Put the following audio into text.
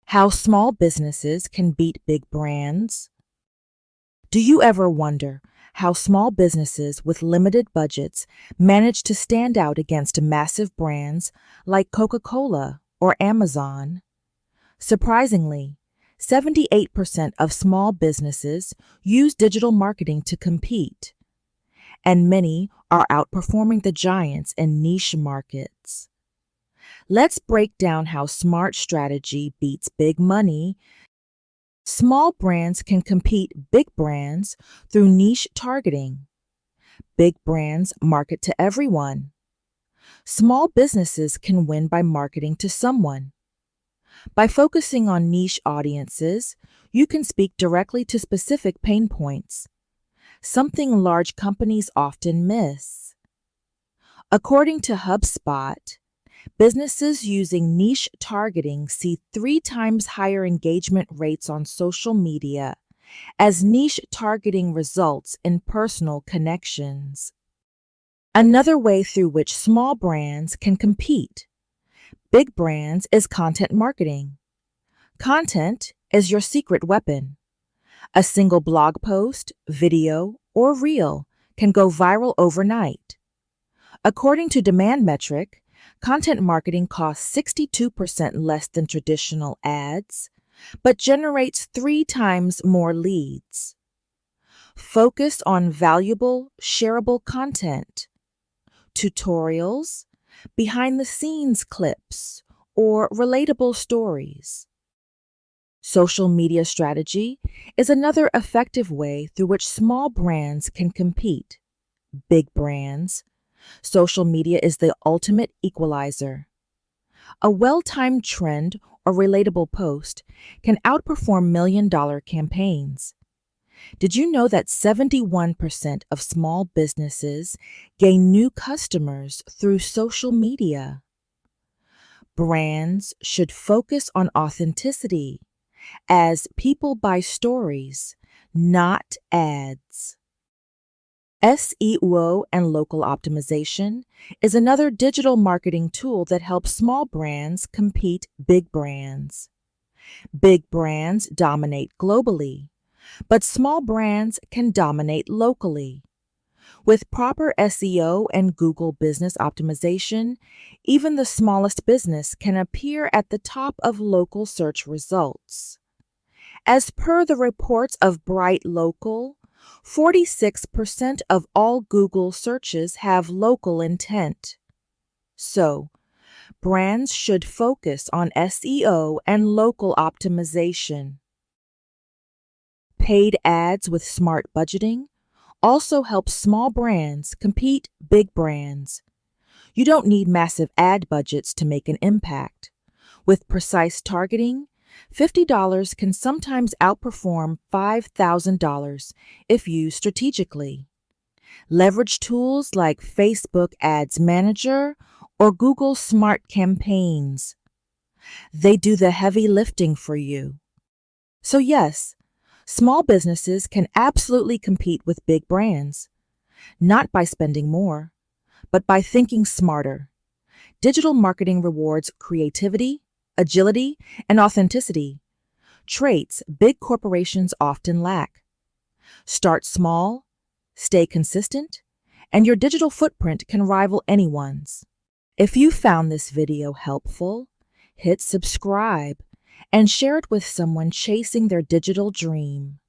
How small businesses can beat big brands? Do you ever wonder how small businesses with limited budgets manage to stand out against massive brands like Coca-Cola or Amazon? Surprisingly, 78% of small businesses use digital marketing to compete, and many are outperforming the giants in niche markets. Let's break down how smart strategy beats big money. Small brands can compete big brands through niche targeting. Big brands market to everyone. Small businesses can win by marketing to someone. By focusing on niche audiences, you can speak directly to specific pain points, something large companies often miss. According to HubSpot, businesses using niche targeting see 3 times higher engagement rates on social media as niche targeting results in personal connections. Another way through which small brands can compete big brands is content marketing. Content is your secret weapon. A single blog post, video, or reel can go viral overnight. According to Demand Metric, content marketing costs 62% less than traditional ads, but generates 3 times more leads. Focus on valuable, shareable content, tutorials, behind-the-scenes clips, or relatable stories. Social media strategy is another effective way through which small brands can compete. Big brands. Social media is the ultimate equalizer. A well-timed trend or relatable post can outperform million-dollar campaigns. Did you know that 71% of small businesses gain new customers through social media? Brands should focus on authenticity, as people buy stories, not ads. SEO and local optimization is another digital marketing tool that helps small brands compete big brands. Big brands dominate globally, but small brands can dominate locally. With proper SEO and Google Business optimization, even the smallest business can appear at the top of local search results. As per the reports of Bright Local, 46% of all Google searches have local intent. So, brands should focus on SEO and local optimization. Paid ads with smart budgeting also helps small brands compete big brands. You don't need massive ad budgets to make an impact. With precise targeting, $50 can sometimes outperform $5,000 if used strategically. Leverage tools like Facebook Ads Manager or Google Smart Campaigns. They do the heavy lifting for you. So yes, small businesses can absolutely compete with big brands, not by spending more, but by thinking smarter. Digital marketing rewards creativity, agility, and authenticity, traits big corporations often lack. Start small, stay consistent, and your digital footprint can rival anyone's. If you found this video helpful, hit subscribe and share it with someone chasing their digital dream.